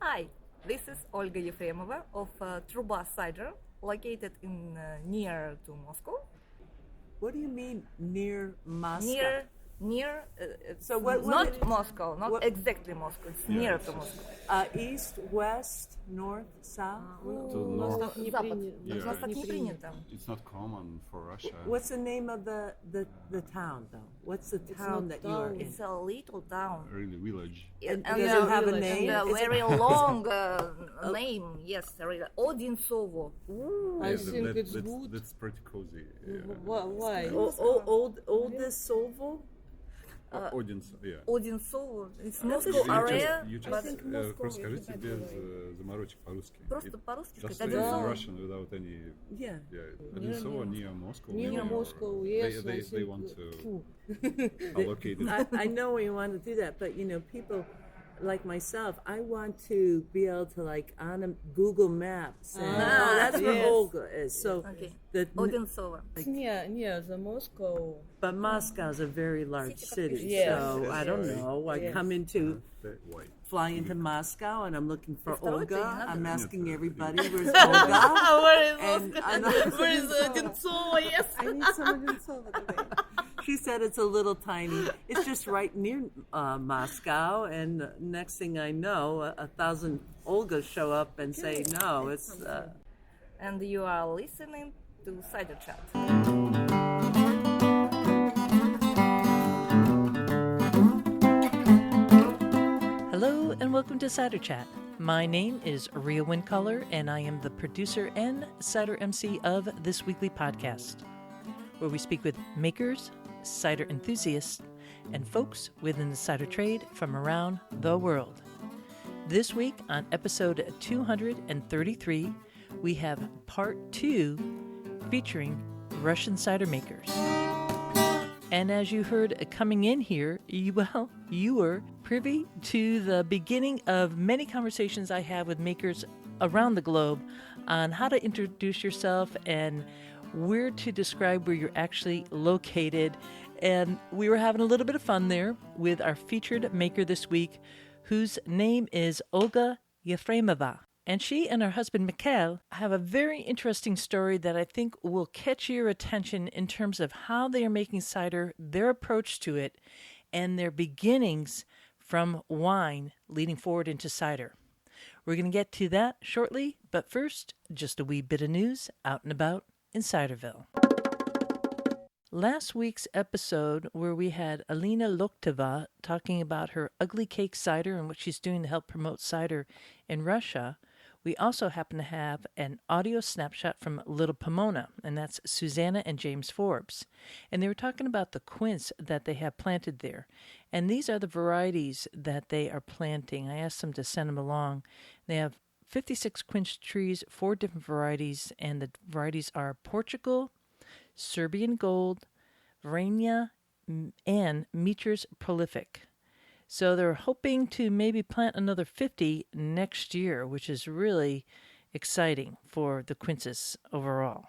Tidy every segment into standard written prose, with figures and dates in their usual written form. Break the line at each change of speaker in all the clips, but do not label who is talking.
Hi, this is Olga Efremova of Truba Cider, located in near to Moscow.
What do you mean near Moscow?
Near.
So what
not Moscow, not exactly Moscow. It's near to Moscow.
East, west, north, south?
Запад.
Yeah,
У нас так не принято.
it's not common for Russia.
What's the name of the town, though? What's the town that you are in?
It's a little town.
Really, village.
And does it have a
And
name?
a
Is it-
very long name. Yes, really. Odinsovo.
I think it's good.
That's pretty cozy.
Why?
Oldest Sovo?
Одинцово, yeah.
Odinsovo. It's
You
Moscow
just,
area,
you just
but
просто скажите без заморочек по-русски.
просто по-русски
Just
сказать
say in
Odinsovo.
Russian without any...
Yeah.
Одинцово, near Moscow.
Near
maybe,
Moscow,
or
yes.
They want to allocate it.
I know you want to do that, but people like myself, I want to be able to on a Google Maps, and that's where
yes.
Olga is. So,
Okay. Odinsovo.
It's near the Moscow.
but Moscow is a very large city,
Yes.
so I don't know. I come into
White.
fly into Moscow, and I'm looking for
Второй ты не
Olga.
надо.
I'm asking everybody, where's Olga?
Where is
And
Where is Odinsovo? Yes.
I need someone in Sovo today. She said it's a little tiny. It's just right near Moscow, and next thing I know, 1,000 Olgas show up and say, no, it's...
And you are listening to Cider Chat.
Hello and welcome to Cider Chat. My name is Rhea Windcaller, and I am the producer and cider MC of this weekly podcast, where we speak with makers, cider enthusiasts, and folks within the cider trade from around the world. This week on episode 233, we have part 2 featuring Russian cider makers. And as you heard coming in here, you were privy to the beginning of many conversations I have with makers around the globe on how to introduce yourself and where to describe where you're actually located. And we were having a little bit of fun there with our featured maker this week, whose name is Olga Efremova. And she and her husband, Micheal, have a very interesting story that I think will catch your attention in terms of how they are making cider, their approach to it, and their beginnings from wine leading forward into cider. We're going to get to that shortly, but first, just a wee bit of news out and about in Ciderville. Last week's episode, where we had Alina Lokteva talking about her Ugly Cake cider and what she's doing to help promote cider in Russia, we also happen to have an audio snapshot from Little Pomona, and that's Susanna and James Forbes. And they were talking about the quince that they have planted there. And these are the varieties that they are planting. I asked them to send them along. They have 56 quince trees, 4 different varieties, and the varieties are Portugal, Serbian Gold, Vrania, and Meecher's Prolific. So they're hoping to maybe plant another 50 next year, which is really exciting for the quinces overall.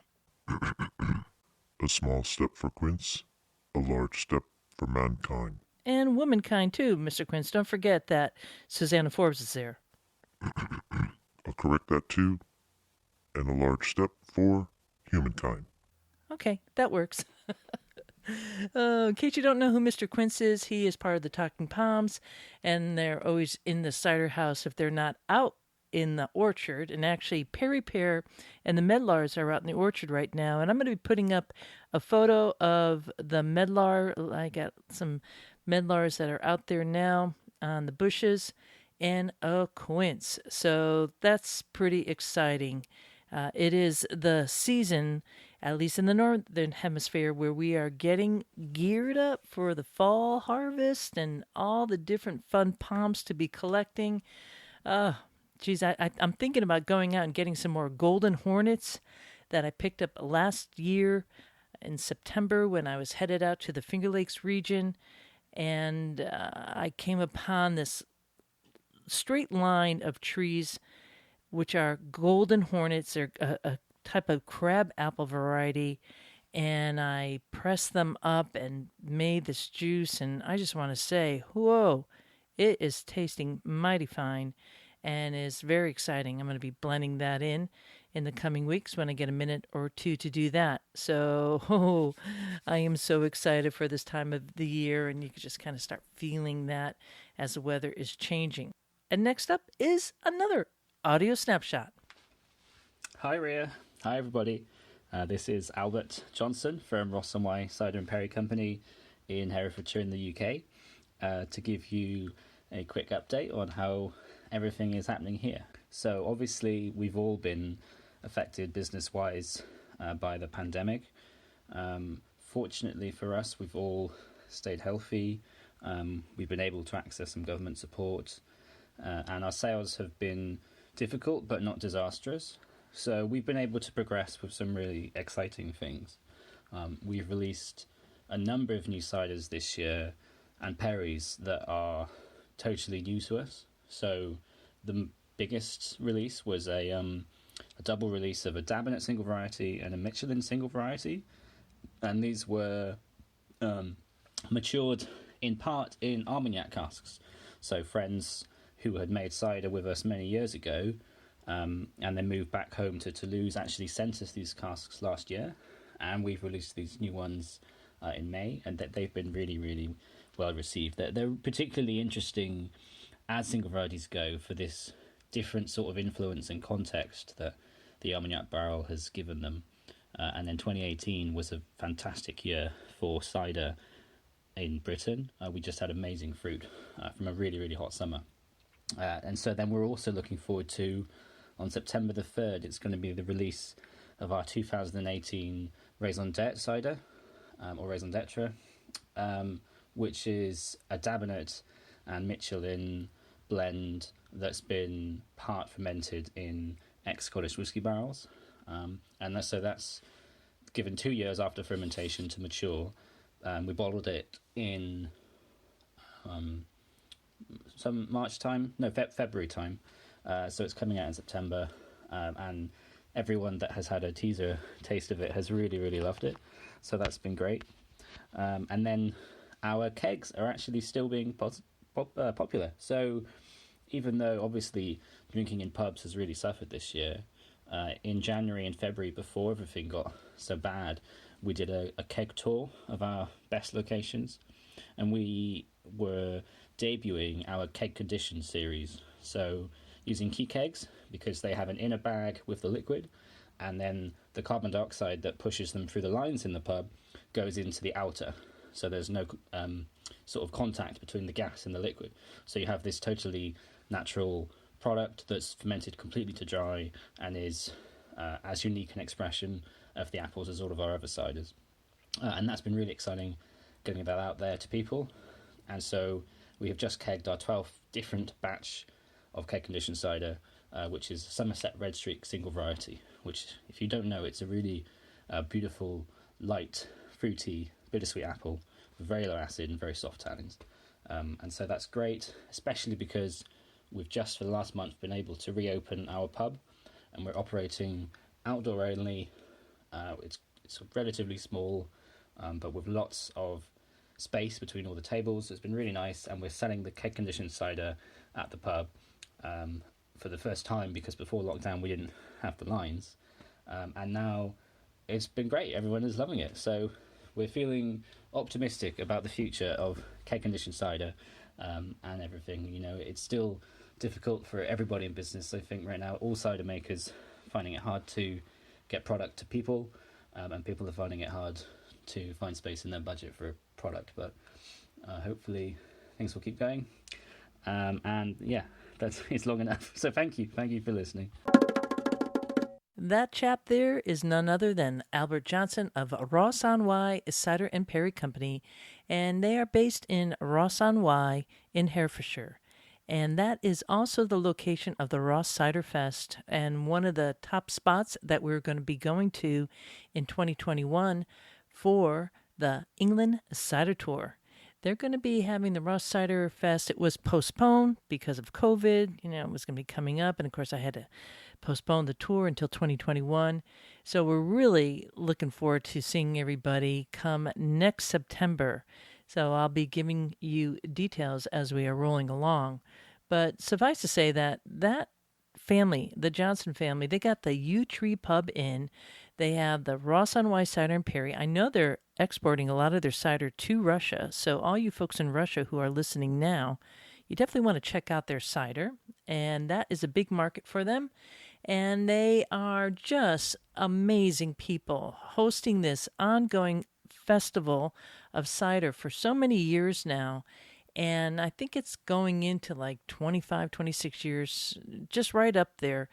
A small step for quince, a large step for mankind.
And womankind too, Mr. Quince. Don't forget that Susanna Forbes is there.
I'll correct that too, and a large step for humankind.
Okay, that works. In case you don't know who Mr. Quince is, he is part of the Talking Palms, and they're always in the cider house if they're not out in the orchard. And actually, Perry Pear and the Medlars are out in the orchard right now, and I'm going to be putting up a photo of the medlar. I got some medlars that are out there now on the bushes, and a quince. So that's pretty exciting. It is the season, at least in the northern hemisphere, where we are getting geared up for the fall harvest and all the different fun palms to be collecting. I'm thinking about going out and getting some more golden hornets that I picked up last year in September when I was headed out to the Finger Lakes region, and I came upon this straight line of trees which are golden hornets. They're a type of crab apple variety, and I pressed them up and made this juice, and I just want to say, whoa, it is tasting mighty fine. and is very exciting. I'm going to be blending that in the coming weeks when I get a minute or two to do that. So I am so excited for this time of the year, and you can just kind of start feeling that as the weather is changing. And next up is another audio snapshot.
Hi, Ria. Hi, everybody. This is Albert Johnson from Ross and Y Cider and Perry Company in Herefordshire in the UK to give you a quick update on how everything is happening here. So obviously we've all been affected business-wise by the pandemic. Fortunately for us, we've all stayed healthy. We've been able to access some government support, and our sales have been difficult but not disastrous. So we've been able to progress with some really exciting things. We've released a number of new ciders this year and perries that are totally new to us. So the biggest release was a double release of a Dabinet single variety and a Michelin single variety, and these were matured in part in Armagnac casks. So friends who had made cider with us many years ago and then moved back home to Toulouse actually sent us these casks last year, and we've released these new ones in May, and they've been really, really well received. They're particularly interesting as single varieties go for this different sort of influence and context that the Armagnac barrel has given them. And then 2018 was a fantastic year for cider in Britain. We just had amazing fruit from a really, really hot summer. And so then we're also looking forward to, on September the 3rd, it's going to be the release of our 2018 Raison d'Être cider, or Raison d'Être, which is a Dabinet and Michelin blend that's been part fermented in ex-Scottish whisky barrels. And so that's given 2 years after fermentation to mature. We bottled it in some February time. So it's coming out in September. And everyone that has had a teaser taste of it has really, really loved it. So that's been great. And then our kegs are actually still being popular. So even though obviously drinking in pubs has really suffered this year, in January and February, before everything got so bad, we did a keg tour of our best locations, and we were debuting our keg condition series. So using key kegs, because they have an inner bag with the liquid, and then the carbon dioxide that pushes them through the lines in the pub goes into the outer. So there's no sort of contact between the gas and the liquid. So you have this totally natural product that's fermented completely to dry and is as unique an expression of the apples as all of our other ciders. And that's been really exciting, getting that out there to people. And so we have just kegged our 12th different batch of keg conditioned cider, which is Somerset Red Streak single variety, which, if you don't know, it's a really beautiful, light, fruity, bittersweet apple with very low acid and very soft tannins. And so that's great, especially because we've just for the last month been able to reopen our pub, and we're operating outdoor only. It's relatively small, but with lots of space between all the tables. It's been really nice, and we're selling the keg conditioned cider at the pub for the first time, because before lockdown we didn't have the lines, and now it's been great. Everyone is loving it, so we're feeling optimistic about the future of keg conditioned cider and everything. You know, it's still difficult for everybody in business. I think right now all cider makers finding it hard to get product to people, and people are finding it hard to find space in their budget for a product, but hopefully things will keep going. And yeah, it's long enough. So thank you for listening.
That chap there is none other than Albert Johnson of Ross on Y Cider and Perry Company, and they are based in Ross on Y in Herefordshire. And that is also the location of the Ross Cider Fest, and one of the top spots that we're going to be going to in 2021 for the England Cider Tour. They're going to be having the Ross Cider Fest. It was postponed because of COVID. You know, it was going to be coming up, and of course I had to postpone the tour until 2021. So we're really looking forward to seeing everybody come next September. So I'll be giving you details as we are rolling along. But suffice to say that family, the Johnson family, they got the U Tree Pub Inn. They have the Ross on Wye Cider and Perry. I know they're exporting a lot of their cider to Russia. So all you folks in Russia who are listening now, you definitely want to check out their cider. And that is a big market for them. And they are just amazing people hosting this ongoing festival of cider for so many years now. And I think it's going into like 25, 26 years, just right up there.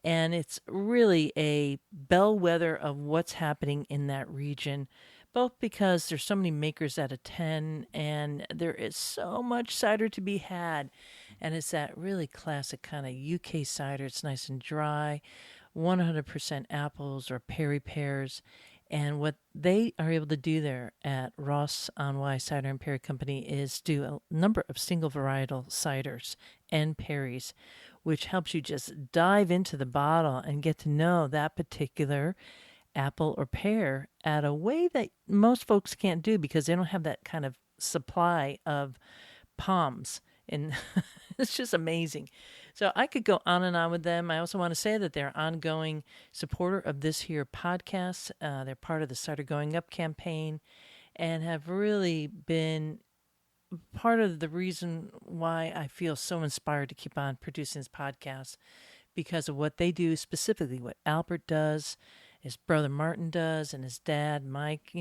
And it's really a bellwether of what's happening in that region, both because there's so many makers that attend and there is so much cider to be had. And it's that really classic kind of UK cider. It's nice and dry, 100% apples or Perry pears. And what they are able to do there at Ross on Wye Cider and Perry Company is do a number of single varietal ciders and Perrys, which helps you just dive into the bottle and get to know that particular apple or pear at a way that most folks can't do because they don't have that kind of supply of palms. And it's just amazing. So I could go on and on with them. I also want to say that they're an ongoing supporter of this here podcast. They're part of the Cider Going Up campaign and have really been part of the reason why I feel so inspired to keep on producing this podcast because of what they do, specifically what Albert does, his brother Martin does, and his dad, Mike.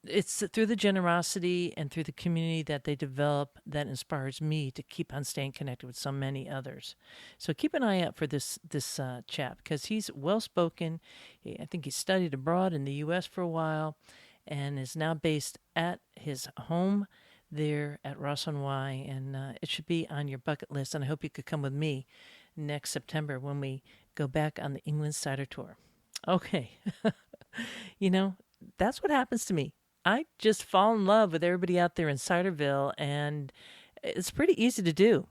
It's through the generosity and through the community that they develop that inspires me to keep on staying connected with so many others. So keep an eye out for this chap because he's well-spoken. I think he studied abroad in the U.S. for a while and is now based at his home there at Ross on Wye. And it should be on your bucket list. And I hope you could come with me next September when we go back on the England Cider Tour. Okay. That's what happens to me. I just fall in love with everybody out there in Ciderville, and it's pretty easy to do,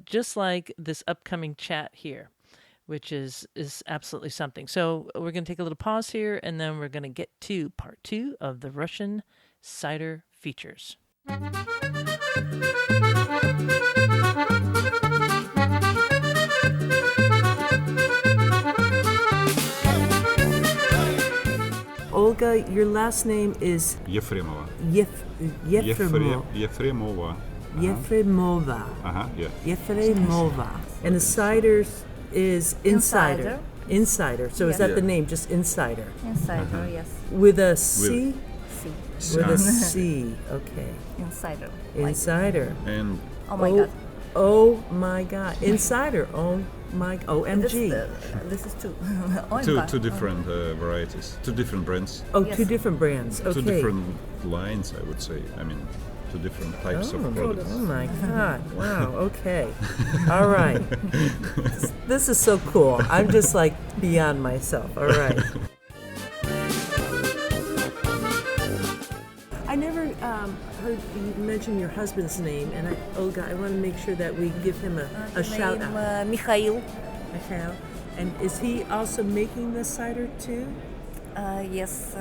just like this upcoming chat here, which is absolutely something. So we're going to take a little pause here, and then we're going to get to part 2 of the Russian cider features.
Olga, your last name is
Efremova.
Efremov.
Efremova.
Efremova.
Yeah.
Efremova. And the cider is Incider. Incider. So is that the name, just Incider?
Insider, yes.
With a C?
C.
With a C. Okay.
Insider.
Insider.
And
Oh my God.
Oh my God. Insider. Oh my. OMG.
This is two.
two different varieties, two different brands,
Oh,
Yes.
two different brands. Okay.
two different lines, I would say. I mean, two different types of products.
Oh my God. Wow. Okay. All right. This is so cool. I'm just like beyond myself. All right. I never heard you mention your husband's name, and Olga, I want to make sure that we give him a shout out.
Michail.
Michael. And is he also making the cider too?
Yes.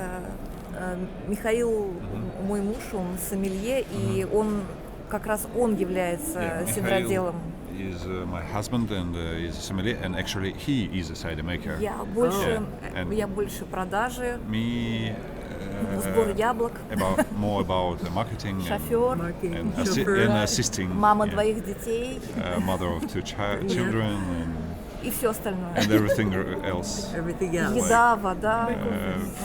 Михаил, мой муж, он сомелье, и он является сидроделом.
Is my husband and is a sommelier, and actually he is a cider maker.
Я больше продажи,
Me
сбор яблок,
more about marketing
шофер,
and assisting.
мама двоих детей
Mother of two children
и все остальное.
and everything else.
Everything else.
Еда, вода,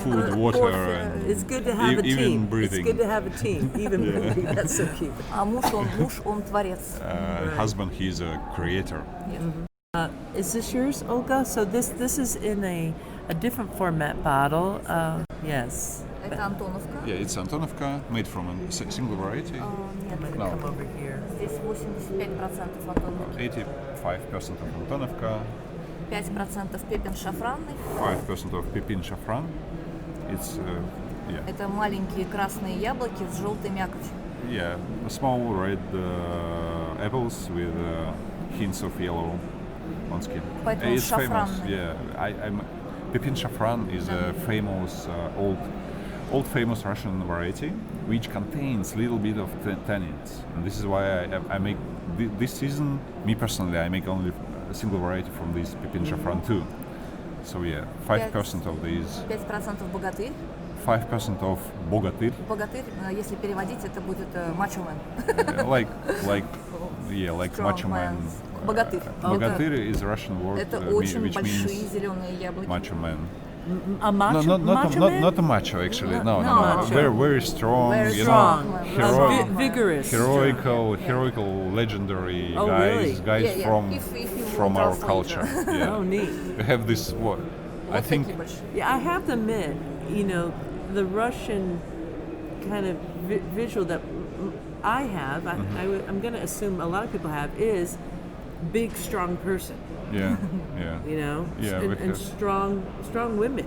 Food, water,
кофе.
and
It's good to have a
even
team.
breathing.
It's good to have a team. Even breathing. That's so cute.
А муж, он творец.
Husband, he's a creator.
Is this yours, Olga? So this is in a different format bottle. Yes.
Это Антоновка.
Yeah, it's Antonovka, made from a single variety.
Нет,
No,
Come over here.
здесь 85% Антоновки,
85% of Antonovka,
5% пепен шафранный.
5% of Pipin Shafran. It's
Это маленькие красные яблоки с желтой мякотью.
small red apples with hints of yellow on skin.
Поэтому
It's famous.
шафранный.
Yeah, Pipin Shafran is a famous old famous Russian variety, which contains a little bit of tannins, and this is why I make this season. Me personally, I make only a single variety from this Pepin Shafran too. So yeah, 5% of these.
5% богатырь.
5% of богатырь.
Богатырь, если переводить, это будет macho-man.
like macho man.
Богатырь.
Богатырь is a Russian word
Это
which
очень большие
means
зеленые яблоки.
macho man.
A macho,
Not a macho actually. No.
Macho.
Very strong.
Very
you
strong.
know,
Strong.
vigorous.
heroical, legendary
Oh,
guys,
really?
guys
Yeah.
from
If you
from
will
our
translate.
culture. Yeah.
Oh, neat.
We have this what? I
Вот
think
такие большие.
Yeah, I have to admit, the Russian kind of visual that I have, I'm going to assume a lot of people have, is big, strong person.
yeah. Yeah, we
and
have-
strong women.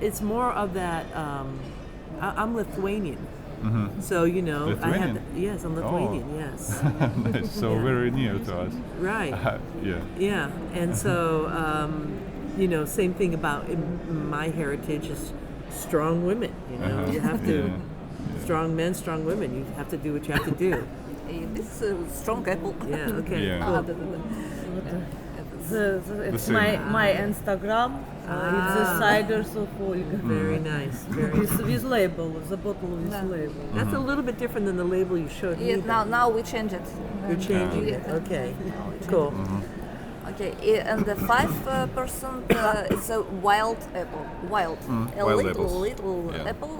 It's more of that. I'm Lithuanian, so I
Lithuanian?
have. Yes, I'm Lithuanian. Yes,
Nice. So
Yeah.
very near to us.
right.
Yeah.
Yeah, and so same thing about my heritage is strong women. You have to
Yeah.
strong men, strong women. You have to do what you have to do.
И this strong apple.
Yeah. Okay.
Yeah.
Cool.
It's
same.
my Instagram. It's the ciders of Olga.
Very nice. Very.
With label, the bottle with
Да.
label.
That's a little bit different than the label you showed me.
И now we change it.
You're changing it. Okay. Cool.
Okay, and the 5% it's a wild apple. Wild. A
wild
little
apples. Yeah.
apple,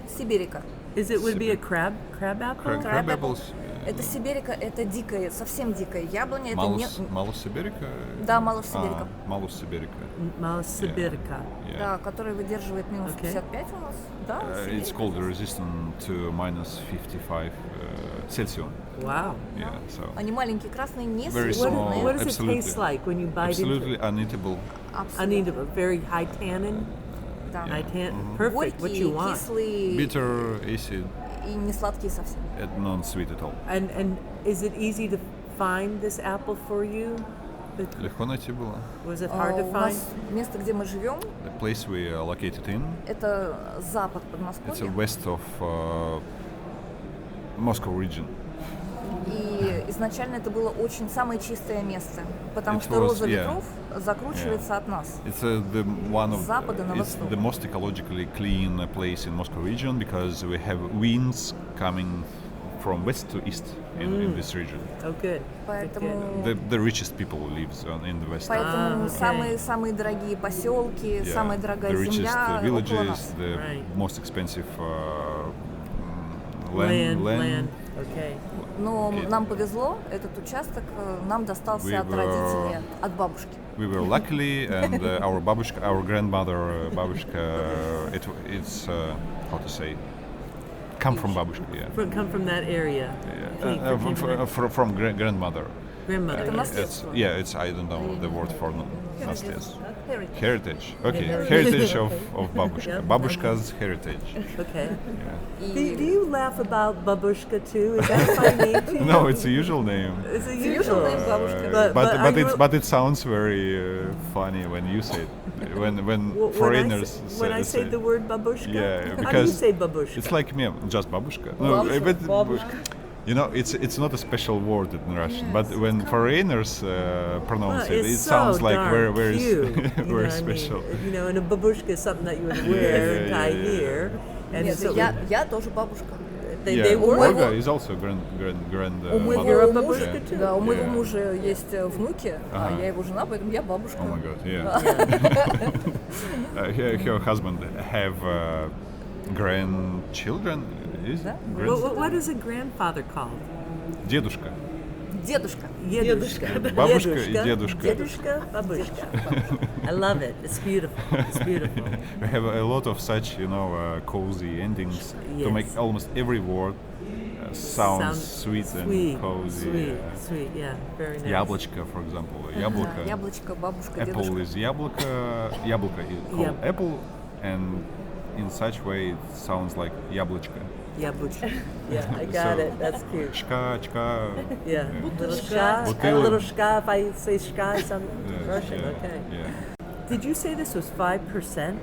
Siberica.
Would it be a crab apple?
Crab apples.
Это Сибирика, это дикая, совсем дикая яблоня. Это не...
Малус Сибирика.
Да, Малус Сибирика.
Малус Сибирика.
Malosibirica.
Yeah.
Да, который выдерживает минус
Okay.
55 у нас. Да,
It's called resistant to minus 55 Celsius.
Wow.
Yeah, so
Они маленькие, красные, не
Very small.
съедобные.
What does
Absolutely.
it taste like when you bite
absolutely
into
uneatable.
it? Uneatable. Very high tannin.
Да.
High tannin. Perfect. What
Горькие,
you want.
кислые
Bitter, acid,
и не сладкие совсем.
and non-sweet at all.
And is it easy to find this apple for you?
Легко найти было.
Was it hard to
У
find?
нас место, где мы живем,
The place we are located in,
это запад
it's a
Подмосковья.
west of Moscow region.
И изначально это было очень самое чистое место, потому
It
что
was,
роза
yeah.
ветров закручивается от нас.
It's the one of
С запада на
it's
восток.
the most ecologically clean place in Moscow region because we have winds coming from west to east in this region.
Oh, good.
Поэтому,
The richest people lives in the west.
поэтому
okay.
самые дорогие поселки,
Yeah,
самая дорогая
the richest
земля около
villages,
нас.
the
Right.
most expensive
Land.
land.
Okay.
Но нам повезло, этот участок нам достался
We
от
were-
родителей, от бабушки.
We were luckily, and our babushka, our grandmother babushka, it's how to say, come from babushka, yeah.
Come from that area.
From grandmother.
Grandmother.
Это
yes.
наследство.
It's I don't know the word for naslедство.
Heritage.
Heritage. Okay, heritage of babushka.
Yep.
Babushka's heritage.
Okay.
Yeah.
Do you laugh about babushka too? Is that a funny name to you?
No, it's a usual name.
It's a
usual
usual
name, babushka.
But
It sounds very funny when you say it. When foreigners
when I say the word babushka.
Yeah,
How do you
because
say babushka?
it's like me, just babushka.
Babushka.
You know, it's not a special word in Russian, but when foreigners pronounce it,
it's
it sounds
so
like
darn
very
cute, you know what
very
I mean?
special.
And a babushka is something that you would wear and tie here. And
Нет,
so
я тоже бабушка.
they
Olga
were.
is also grand
У моего
You're a
mother.
мужа,
babushka too.
да, у моего
Yeah.
мужа есть внуки, а я его жена, поэтому я бабушка.
Oh my god, yeah. Her husband have grandchildren. Is
Да.
What is a grandfather called?
Дедушка.
Дедушка.
Дедушка.
Бабушка и дедушка.
Дедушка, babushka. I love it. It's beautiful. It's beautiful.
We have a lot of such, cozy endings to
Yes.
make almost every word sounds sweet and cozy.
Sweet, yeah. Very nice.
Яблочко, for example. Яблоко.
Яблочко, бабушка,
Apple
дедушка.
is яблоко. Яблоко is called
Yeah.
apple, and in such way it sounds like яблочко.
Yabuchka. Yeah, I got
So-
it. That's cute.
Чка, чка.
Yeah. Little shka. A
Butylek.
little shka. If I say shka, it sounds
Yeah,
Russian.
yeah,
Okay.
yeah.
Did you say this was 5%?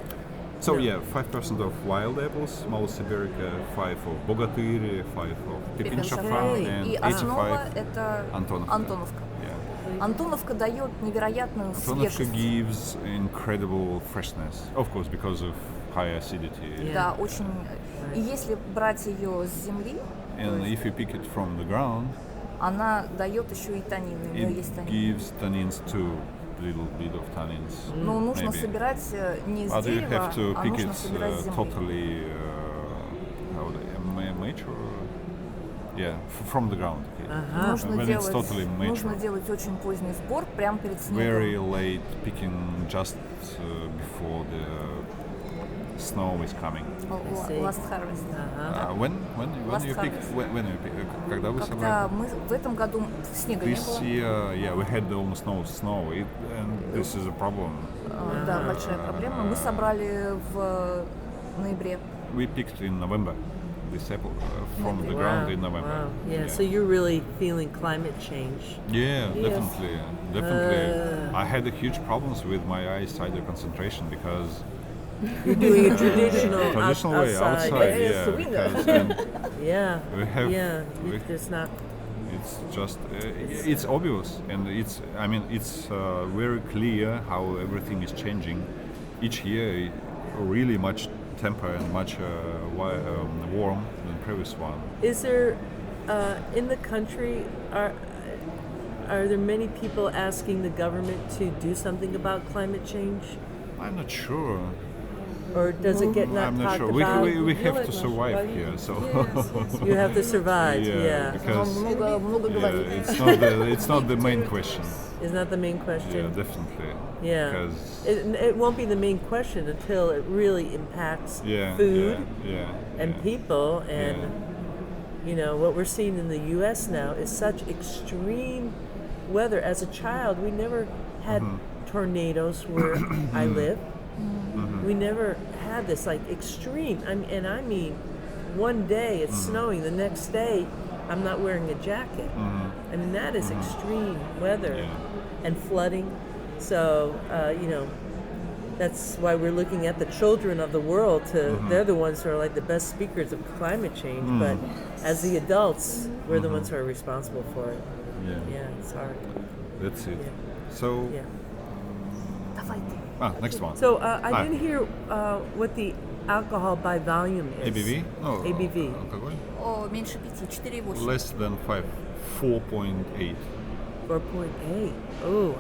So
No.
yeah, 5% of wild apples, Malus Siberica, 5 of Bogatyri, 5 of Pipin Shafran,
И
and
основа
85
это
Antonovka.
Антоновка.
Yeah.
Антоновка дает невероятную
Antonovka
свежесть.
gives incredible freshness, of course, because of high acidity.
Yeah.
Да, очень. И если брать ее с земли,
And if you pick it from the ground,
она дает еще и танины. У нее
it
есть танины.
gives tannins too, little bit of tannins.
Но нужно
maybe.
собирать не с
But you
дерева,
have to
а
pick
нужно
it
собирать с земли.
totally, mature, yeah, from the ground. Okay.
Нужно
When it's
делать,
totally mature.
нужно делать очень поздний сбор прямо перед
Very
снегом.
late picking, just before the snow is coming.
Last harvest.
When
Last
you pick,
harvest.
when you pick, когда вы
Когда
собрали?
мы в этом году снега не
This
было.
year, yeah, we had almost no snow, and this is a problem.
Да, большая проблема. Мы собрали в ноябре.
We picked in November this apple from the ground in November.
Wow. Yeah, so you're really feeling climate change.
Yeah, definitely. I had a huge problems with my ice cider concentration because
You're doing a traditional,
traditional way
outside.
outside,
Yeah,
yeah,
swinger.
because then
Yeah.
we have
Yeah.
we-
There's not.
it's just it's obvious, and it's very clear how everything is changing each year. Really much temper and much warm than previous one.
Is there in the country are there many people asking the government to do something about climate change,
I'm not sure.
or does it get not
I'm not
talked
sure.
about?
We have to survive here, so
You have to survive. Yeah.
because
Много
yeah,
говорит.
it's not the main question.
Is not the main
Yeah,
question.
definitely.
Yeah.
Because
It won't be the main question until it really impacts
yeah,
food
yeah,
and
yeah.
people, and
Yeah.
you know what we're seeing in the U.S. now is such extreme weather. As a child, we never had tornadoes where I live. We never had this like extreme. I mean, one day it's snowing, the next day I'm not wearing a jacket. I mean, that is extreme weather
Yeah.
and flooding. So that's why we're looking at the children of the world. They're the ones who are like the best speakers of climate change. But as the adults, we're the ones who are responsible for it.
Yeah,
Yeah, it's hard.
that's it.
Yeah.
So
Yeah.
Давай ты.
next one.
So I didn't hear what the alcohol by volume is.
ABV? No,
ABV.
алкоголь?
О, меньше 5, 4,8.
Less than 5, 4.8.
4.8. Oh,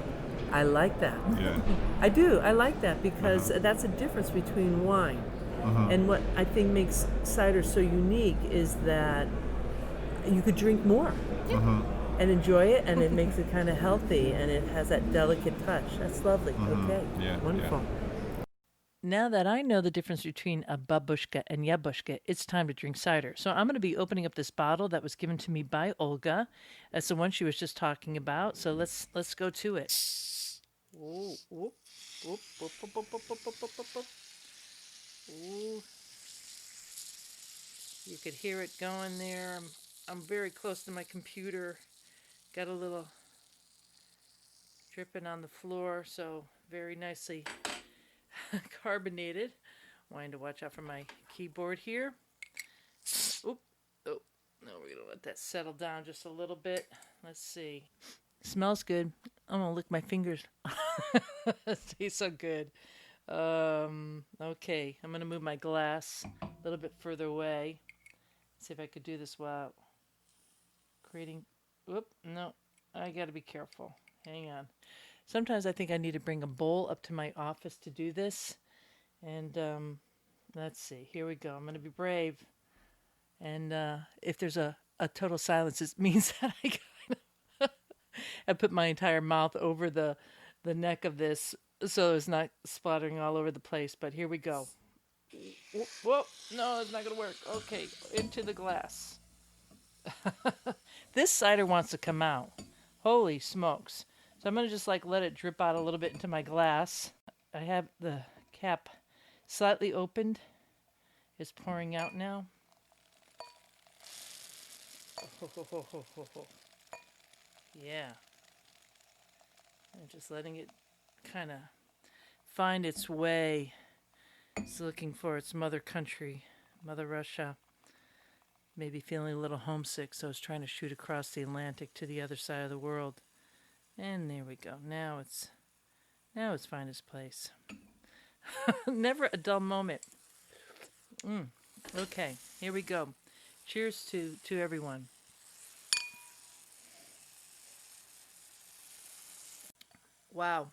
I like that.
Yeah.
I do. I like that because that's a difference between wine. And what I think makes cider so unique is that you could drink more and enjoy it, and it makes it kind of healthy, and it has that delicate touch. That's lovely. Okay.
Yeah,
Wonderful.
Now that I know the difference between a babushka and yabushka, it's time to drink cider. So I'm going to be opening up this bottle that was given to me by Olga. That's the one she was just talking about. So let's go to it. Ooh, ooh, ooh, ooh, ooh, ooh, ooh, ooh, ooh, ooh. Ooh. You could hear it going there. I'm very close to my computer. Got a little dripping on the floor, so very nicely carbonated. Wanting to watch out for my keyboard here. Oop. Oh, no, we're gonna let that settle down just a little bit. Let's see. Smells good. I'm gonna lick my fingers. It tastes so good. Okay, I'm gonna move my glass a little bit further away. See if I could do this without creating. Whoop, no, I gotta be careful. Hang on. Sometimes I think I need to bring a bowl up to my office to do this. And let's see. Here we go. I'm gonna be brave. And if there's a total silence, it means that I put my entire mouth over the neck of this so it's not splattering all over the place. But here we go. Whoa, no, it's not going to work. Okay, into the glass. This cider wants to come out. Holy smokes. So I'm going to just let it drip out a little bit into my glass. I have the cap slightly opened. It's pouring out now. Yeah. And just letting it kind of find its way It's looking for its mother country, Mother Russia. Maybe feeling a little homesick, so it's trying to shoot across the Atlantic to the other side of the world. And there we go. Now it's found its place. Never a dull moment. Okay, here we go. Cheers to everyone. Wow.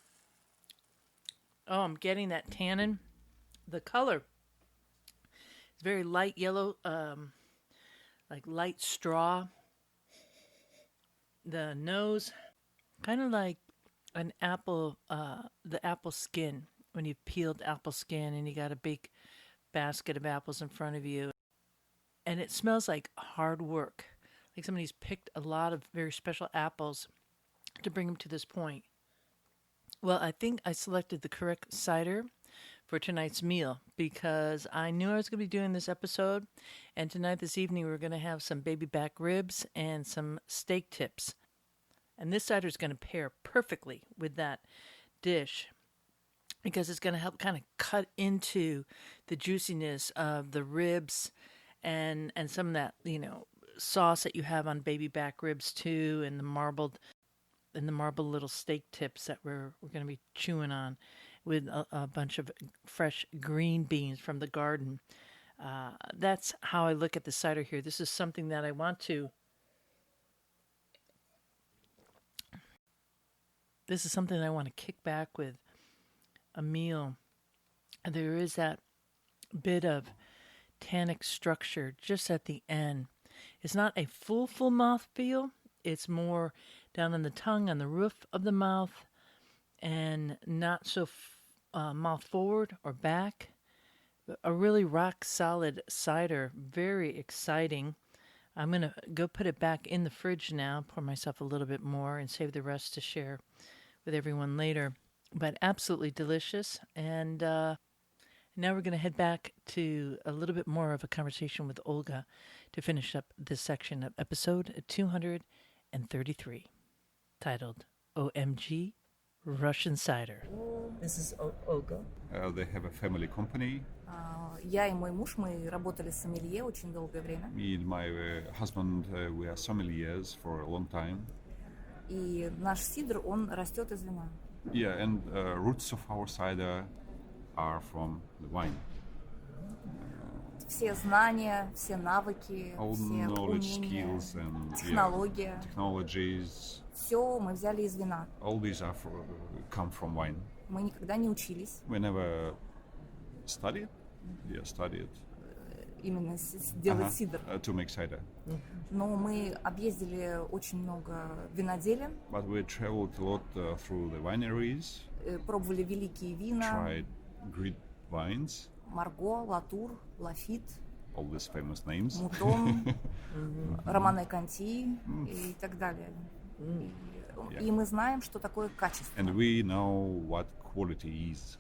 Oh, I'm getting that tannin. The color is very light yellow, like light straw. The nose, kind of like an apple, the apple skin. When you've peeled apple skin and you got a big basket of apples in front of you. And it smells like hard work. Like somebody's picked a lot of very special apples to bring them to this point. Well, I think I selected the correct cider for tonight's meal because I knew I was going to be doing this episode. And tonight, this evening, we're going to have some baby back ribs and some steak tips. And this cider is going to pair perfectly with that dish because it's going to help kind of cut into the juiciness of the ribs and some of that, sauce that you have on baby back ribs too, and the marbled little steak tips that we're going to be chewing on with a bunch of fresh green beans from the garden. That's how I look at the cider here. This is something that I want to kick back with a meal. And there is that bit of tannic structure just at the end. It's not a full mouth feel. It's more down on the tongue, on the roof of the mouth, and not so mouth forward or back. A really rock solid cider, very exciting. I'm going to go put it back in the fridge now, pour myself a little bit more and save the rest to share with everyone later. But absolutely delicious. And now we're going to head back to a little bit more of a conversation with Olga to finish up this section of episode 233, titled OMG Russian Cider.
This is Olga.
They have a family company.
Я и мой муж, мы работали с сомелье очень долгое время.
Me and my husband, we are sommeliers for a long time.
И наш сидр, он растет из вина.
Yeah, and roots of our cider are from the wine.
Все знания, все навыки,
All
все
knowledge,
умения,
skills, and
технология.
technologies.
Все мы взяли из вина.
All these are come from wine.
Мы никогда не учились
We never studied.
именно делать сидр.
To make cider.
Но мы объездили очень много виноделин,
But we traveled a lot through the wineries,
пробовали великие вина,
tried great wines,
Марго, Латур, Лафит,
all these famous names.
Мутон, Романе Конти и так далее. И мы знаем, что такое качество.
And we know what quality is.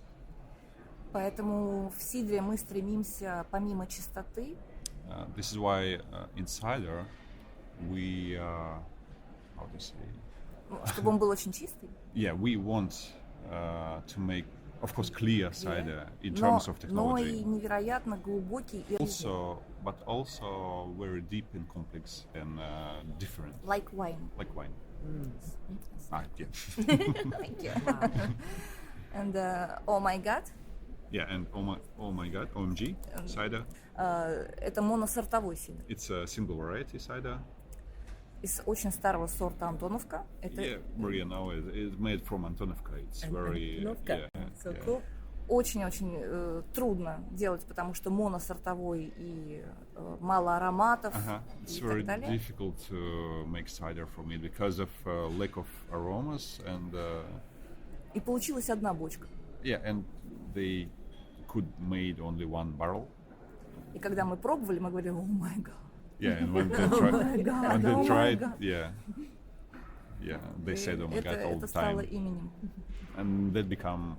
Поэтому в сидре мы стремимся помимо чистоты.
This is why in cider we how to say?
Чтобы он был очень чистый.
Yeah, we want to make, of course, clear cider in terms of
Но и
technology.
невероятно глубокий и
But also very deep and complex and different,
like wine.
like wine. Yeah.
Thank you. And oh my god,
Yeah, and oh my god, OMG cider.
это моносортовой сидр
It's a single variety cider.
из очень старого сорта Антоновка. Это
Yeah, Maria now is made from Antonovka. It's very
Antonovka. So
yeah.
cool.
очень-очень трудно делать, потому что моносортовой и мало ароматов
It's
и
very
так далее.
difficult to make cider from it because of lack of aromas and
И получилась одна бочка.
and they could made only one barrel.
И когда мы пробовали, мы говорили, о май гад.
Yeah, and when they tried, they said, "Oh my God," all
Это
the
стало
time,
именем.
and that become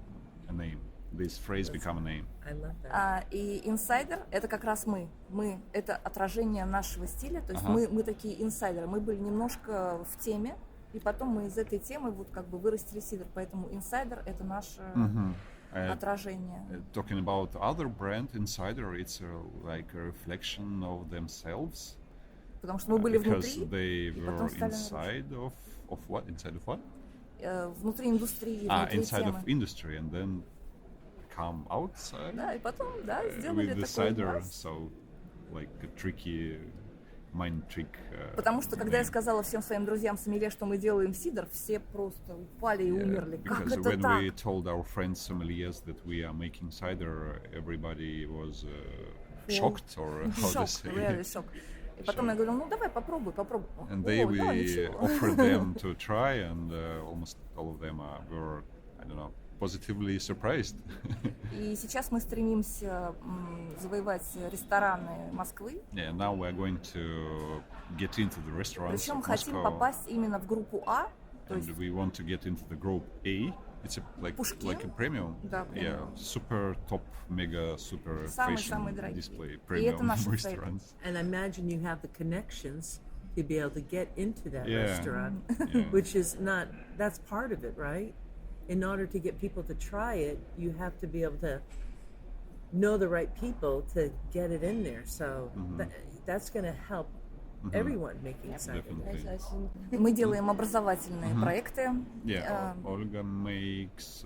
a name. This phrase become a name.
I love that.
И инсайдер — это как раз мы. Мы — это отражение нашего стиля. То есть мы такие инсайдеры. Мы были немножко в теме, и потом мы из этой темы вот как бы вырастили сидр. Поэтому инсайдер — это наше отражение.
Talking about other brand Incider, it's like a reflection of themselves.
Потому что мы были
Because
внутри,
they
и
were
потом стали наружу.
inside of what? Inside of what?
Внутри индустрии, внутри
Inside
темы.
of industry, and then come outside
Да, и потом, сделали
with the
такой
cider.
глаз.
So, like a tricky mind trick.
Потому что, когда я
name.
сказала всем своим друзьям сомелье, что мы делаем сидр, все просто упали и умерли. Как
Because
это
when
так?
we told our friends sommeliers that we are making cider, everybody was shocked, or how to
Шок,
say.
really шок. И потом я говорю, ну давай попробуй.
And
О,
they
да,
we
ничего.
offered them to try, and almost all of them were, I don't know, positively surprised.
И сейчас мы стремимся завоевать рестораны Москвы.
Yeah, now we're going to get into the restaurants
Причем
of
хотим
Moscow,
попасть именно в группу А, то есть
and we want to get into the group A. It's like
Пушкин.
a premium,
Да,
yeah,
premium.
super top, mega, super
Самые-самые
fashion
дорогие.
display
И это
premium
наши
restaurants.
And I imagine you have the connections to be able to get into that
Yeah.
restaurant,
Yeah.
which is not, that's part of it, right? In order to get people to try it, you have to be able to know the right people to get it in there. So that's going to help everyone making cider.
Definitely.
мы делаем образовательные проекты.
Yeah, Olga makes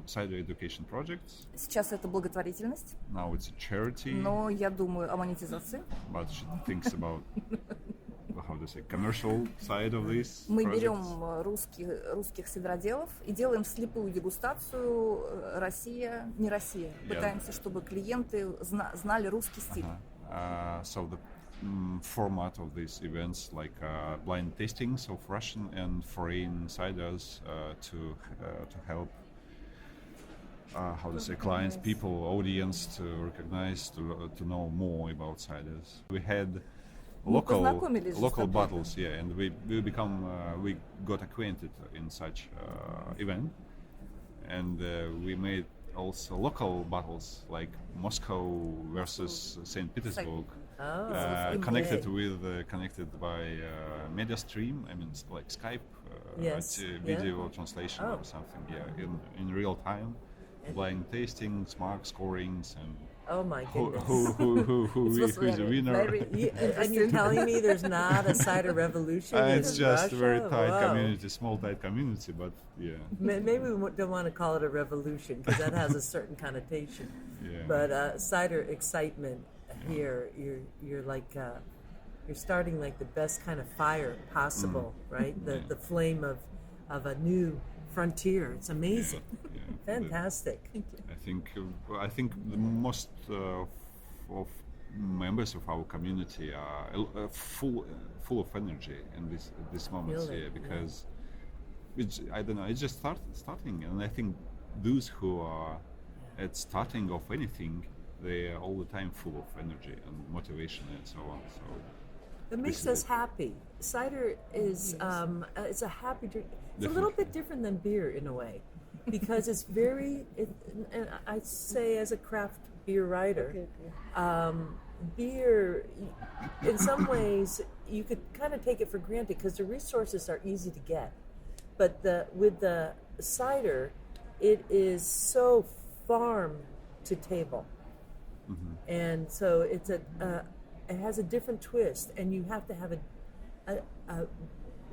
cider education projects.
Сейчас это благотворительность,
Now it's a charity,
но я думаю о монетизации.
but she thinks about how to say commercial side of this.
Мы
project.
берем русских сидроделов и делаем слепую дегустацию Россия, не Россия. Пытаемся, чтобы клиенты знали русский стиль.
So the format of these events, like blind tastings of Russian and foreign ciders, to help how to say clients, people, audience to recognize, to know more about ciders. We had local bottles, yeah, and we got acquainted in such event, and we made also local bottles like Moscow versus St. Petersburg. Connected by media stream. I mean, like Skype, video translation or something. Yeah, in real time, blind tastings, mark scorings, and
Oh my goodness.
who is the winner?
And you're telling me there's not a cider revolution
It's
in
just
Russia?
a very tight
Whoa.
community, small tight community, but yeah.
Maybe we don't want to call it a revolution because that has a certain connotation.
Yeah.
But cider excitement here, you're like you're starting like the best kind of fire possible, right? The flame of a new frontier. It's amazing.
Yeah.
Fantastic.
I think the most of members of our community are full of energy in this moment.
Really?
Yeah, because it's, I don't know, it's just starting, and I think those who are at starting of anything, they are all the time full of energy and motivation and so on. So
It makes us happy. Cider is it's a happy drink. It's a little bit different than beer in a way, because it's very. And I say as a craft beer writer, beer, in some ways, you could kind of take it for granted because the resources are easy to get, but with the cider, it is so farm to table, and so it's it has a different twist, and you have to have a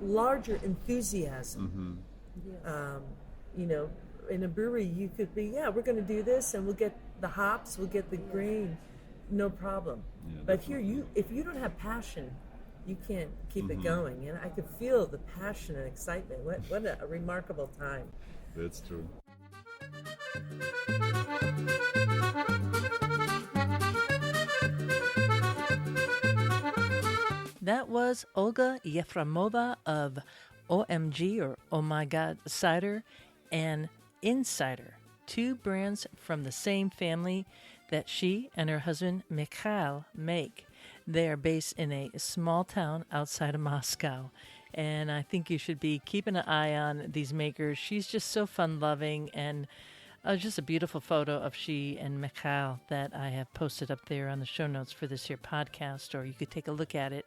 larger enthusiasm. You know, in a brewery, you could be, we're going to do this, and we'll get the hops, we'll get the grain, no problem.
Yeah,
but here, if you don't have passion, you can't keep it going. And I could feel the passion and excitement. What a remarkable time.
that's true.
That was Olga Efremova of OMG, or Oh My God, Cider, and Incider, two brands from the same family that she and her husband Micheal make. They are based in a small town outside of Moscow, and I think you should be keeping an eye on these makers. She's just so fun-loving, and just a beautiful photo of she and Micheal that I have posted up there on the show notes for this here podcast, or you could take a look at it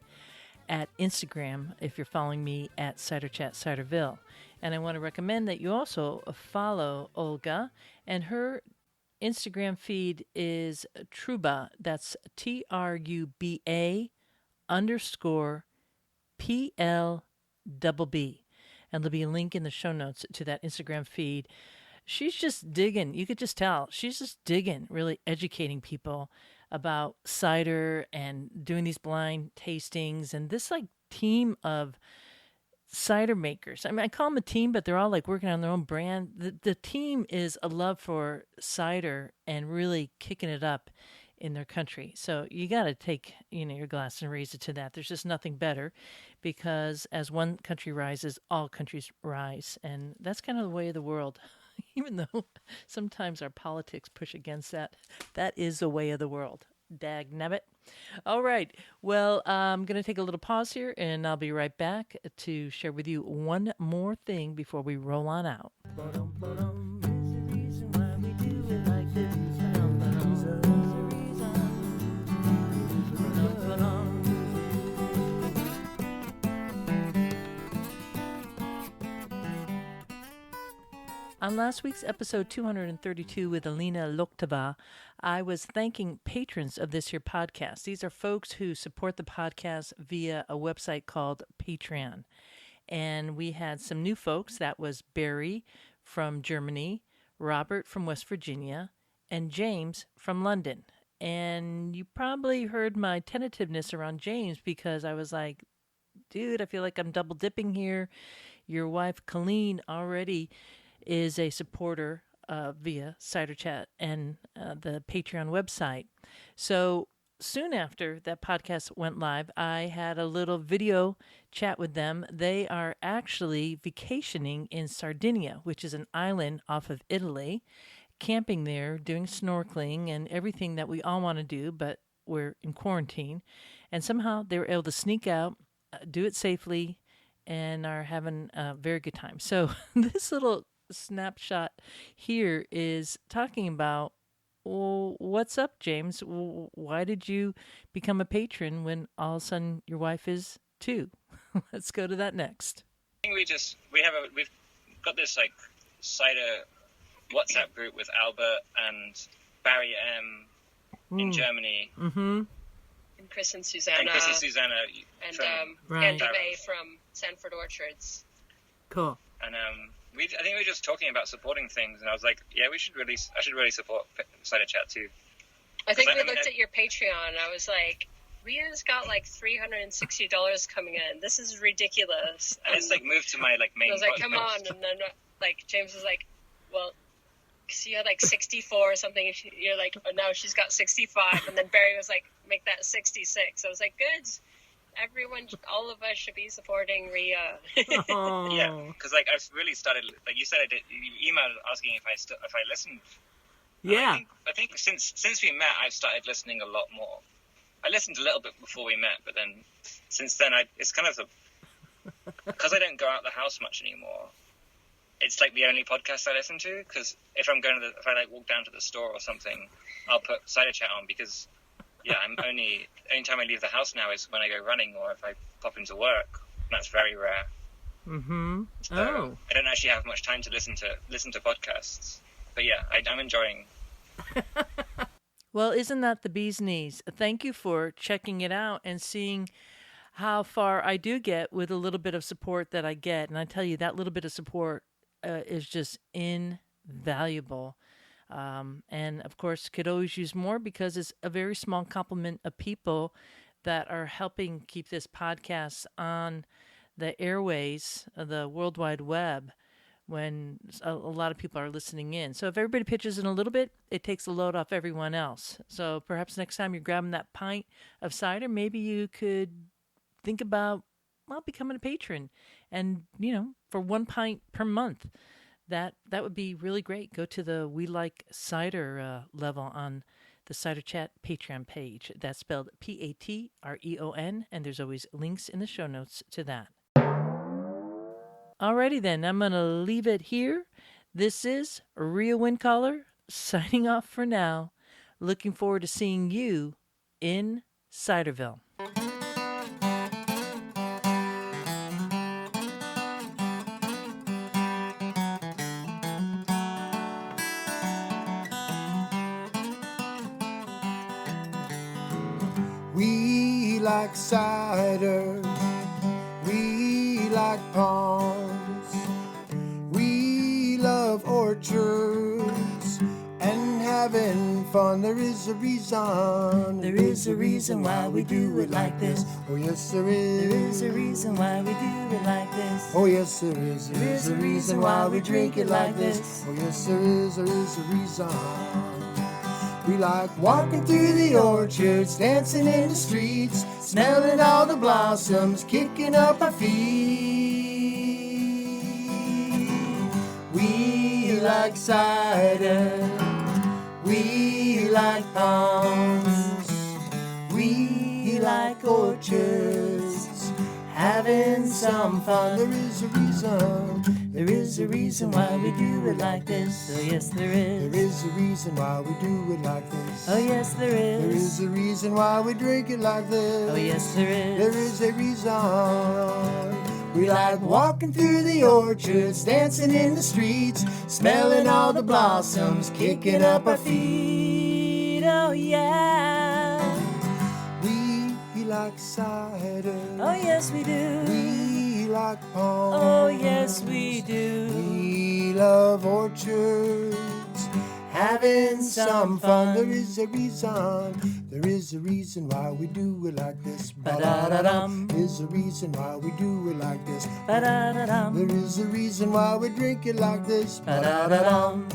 at Instagram if you're following me at Cider Chat Ciderville. And I want to recommend that you also follow Olga, and her Instagram feed is Truba. That's TRUBA _ PLBB. And there'll be a link in the show notes to that Instagram feed. She's just digging. You could just tell. She's just digging, really educating people about cider and doing these blind tastings. And this like team of cider makers. I mean, I call them a team, but they're all like working on their own brand. The team is a love for cider and really kicking it up in their country. So you got to take, your glass and raise it to that. There's just nothing better, because as one country rises, all countries rise. And that's kind of the way of the world. Even though sometimes our politics push against that, that is the way of the world. Dag nabbit. All right. Well, I'm going to take a little pause here, and I'll be right back to share with you one more thing before we roll on out. On last week's episode 232 with Alina Loktava, I was thanking patrons of this here podcast. These are folks who support the podcast via a website called Patreon. And we had some new folks. That was Barry from Germany, Robert from West Virginia, and James from London. And you probably heard my tentativeness around James, because I was like, dude, I feel like I'm double dipping here. Your wife, Colleen, already is a supporter via Cider Chat and the Patreon website. So soon after that podcast went live, I had a little video chat with them. They are actually vacationing in Sardinia, which is an island off of Italy, camping there, doing snorkeling and everything that we all want to do, but we're in quarantine. And somehow they were able to sneak out, do it safely, and are having a very good time. So this little snapshot here is talking about, well, what's up, James? Why did you become a patron when all of a sudden your wife is too? Let's go to that next.
I think we've got this like cider WhatsApp group with Albert and Barry M in Germany.
Mm-hmm.
And Chris and Susanna.
And
Dave from Sanford Orchards.
Cool.
And I think we were just talking about supporting things, and I was like, yeah, I should really support Cider Chat too.
I think we looked at your Patreon, and I was like, Ria's got like $360 coming in. This is ridiculous.
And it's like moved to my like main.
I was like, come on, and then like James was like, well, because you had like 64 or something. You're like, oh, now she's got 65, and then Barry was like, make that 66. I was like, good. Everyone, all of us should be supporting Ria.
Yeah, because like I've really started. Like you said, you emailed asking if I listened.
Yeah.
I think since we met, I've started listening a lot more. I listened a little bit before we met, but then since then, it's kind of because I don't go out the house much anymore. It's like the only podcast I listen to, because if I like walk down to the store or something, I'll put Cider Chat on, because I'm only time I leave the house now is when I go running or if I pop into work. That's very rare.
Mm-hmm.
So I don't actually have much time to listen to podcasts. But yeah, I'm enjoying.
Well, isn't that the bee's knees? Thank you for checking it out and seeing how far I do get with a little bit of support that I get. And I tell you, that little bit of support is just invaluable. And of course, could always use more, because it's a very small complement of people that are helping keep this podcast on the airways of the World Wide Web when a lot of people are listening in. So if everybody pitches in a little bit, it takes a load off everyone else. So perhaps next time you're grabbing that pint of cider, maybe you could think about, becoming a patron. And, for 1 pint per month, that would be really great. Go to the We Like Cider level on the Cider Chat Patreon page. That's spelled Patreon, and there's always links in the show notes to that. Alrighty then, I'm going to leave it here. This is Ria Windcaller signing off for now. Looking forward to seeing you in Ciderville.
We like cider. We like palms. We love orchards and having fun. There is a reason. There is a reason why we do it like this. Oh yes, there is. There is a reason why we do it like this. Oh yes, there is. There is a reason why we drink it like this. Oh yes, there is. There is a reason. We like walking through the orchards, dancing in the streets, smelling all the blossoms, kicking up our feet. We like cider. We like palms. We like orchards, having some fun. There is a reason. There is a reason why we do it like this. Oh yes, there is. There is a reason why we do it like this. Oh yes, there is. There is a reason why we drink it like this. Oh yes, there is. There is a reason. We like walking through the orchards, dancing in the streets, smelling all the blossoms, kicking up our feet. Oh yeah. We like cider. Oh yes, we do. We like palms. Oh yes, we do. We love orchards, having some fun. There is a reason. There is a reason why we do it like this. Ba-da-da-dum. There is a reason why we do it like this. Ba-da-da-dum. There is a reason why we drink it like this. Ba-da-da-dum.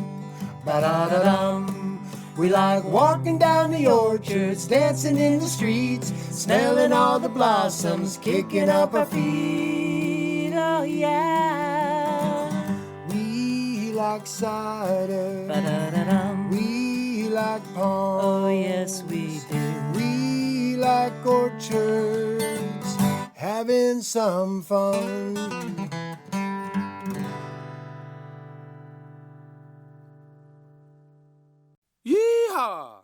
Ba-da-da-dum. We like walking down the orchards, dancing in the streets, smelling all the blossoms, kicking up our feet. Oh yeah. We like cider. Ba-da-da-dum. We like palms. Oh yes, we do. We like orchards, having some fun.
Yeehaw!